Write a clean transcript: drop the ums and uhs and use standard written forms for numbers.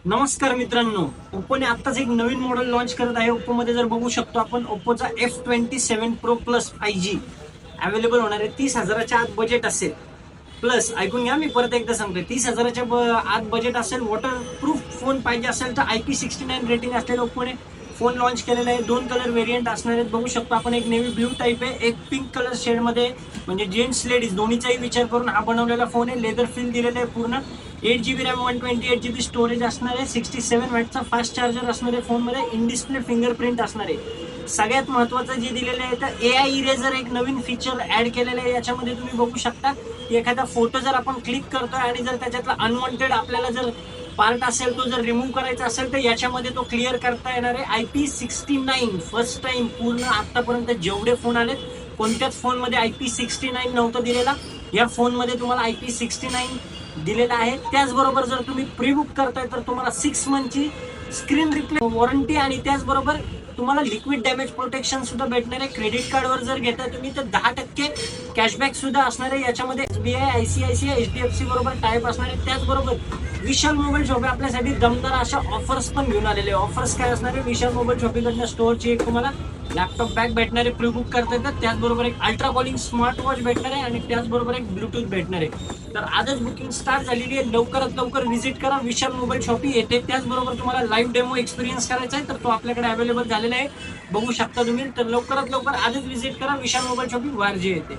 नमस्कार मित्रांनो, ओप्पोने आत्ताच एक नवीन मॉडेल लॉन्च करत आहे. ओप्पोमध्ये जर बघू शकतो आपण ओप्पोचा F27 Pro Plus 5G available होणार आहे. 30,000च्या आत बजेट असेल. प्लस ऐकून घ्या, मी परत एकदा सांगतोय, 30,000च्या आत बजेट असेल, वॉटरप्रूफ फोन पाहिजे असेल तर IP69 रेटिंग असलेला ओप्पोने फोन लॉन्च केलेला आहे. 2 कलर व्हेरियंट असणार आहेत. बघू शकतो आपण, एक नेव्ही ब्ल्यू टाईप आहे, एक पिंक कलर शेडमध्ये, म्हणजे जेंट्स लेडीज दोन्हीचाही विचार करून हा बनवलेला फोन आहे. लेदर फील दिलेलं आहे पूर्ण. 8GB रॅम, 128GB स्टोरेज असणार आहे. 67 वॅटचा फास्ट चार्जर असणार आहे फोनमध्ये. इन डिस्प्ले फिंगरप्रिंट असणार आहे. सगळ्यात महत्त्वाचं जे दिलेलं आहे तर AI इरेजर एक नवीन फीचर ऍड केलेलं आहे. याच्यामध्ये तुम्ही बघू शकता की एखादा फोटो जर आपण क्लिक करतोय आणि जर त्याच्यातला अनवॉन्टेड आपल्याला जर पार्ट असेल, तो जर रिमूव्ह करायचा असेल तर याच्यामध्ये तो क्लिअर करता येणार आहे. IP69 फर्स्ट टाइम पूर्ण आतापर्यंत जेवढे फोन आलेत कोणत्याच फोनमध्ये IP69 नव्हतं दिलेला. या फोनमध्ये तुम्हाला IP69 दिलेला आहे. त्याचबरोबर जर तुम्ही प्री बुक करताय तर तुम्हाला 6 मंथची स्क्रीन रिप्लेस वॉरंटी आणि त्याचबरोबर तुम्हाला लिक्विड डॅमेज प्रोटेक्शन सुद्धा भेटणार आहे. क्रेडिट कार्डवर जर घेताय तुम्ही तर 10% कॅशबॅक सुद्धा असणार आहे. याच्यामध्ये SBI, ICICI, HDFC बरोबर टाईप असणार आहे. त्याचबरोबर विशाल मोबाईल शॉपी आपल्यासाठी दमदार अशा ऑफर्स पण घेऊन आलेले. ऑफर्स काय असणार आहे? विशाल मोबाईल शॉपीकडनं स्टोअरची एक तुम्हाला लॅपटॉप बॅग भेटणार आहे, प्री बुक करता येतात. त्याचबरोबर एक अल्ट्रा कॉलिंग स्मार्ट वॉच भेटणार आहे आणि त्याचबरोबर एक ब्लूटूथ भेटणार आहे. तर आजच बुकिंग स्टार्ट झालेली आहे. लवकरात लवकर व्हिजिट करा विशाल मोबाईल शॉपी येथे. त्याचबरोबर तुम्हाला लाईव्ह डेमो एक्सपिरियन्स करायचा आहे तर तो आपल्याकडे अवेलेबल झालेला आहे, बघू शकता तुम्ही. तर लवकरात लवकर आजच व्हिजिट करा विशाल मोबाईल शॉपी वारजे येथे.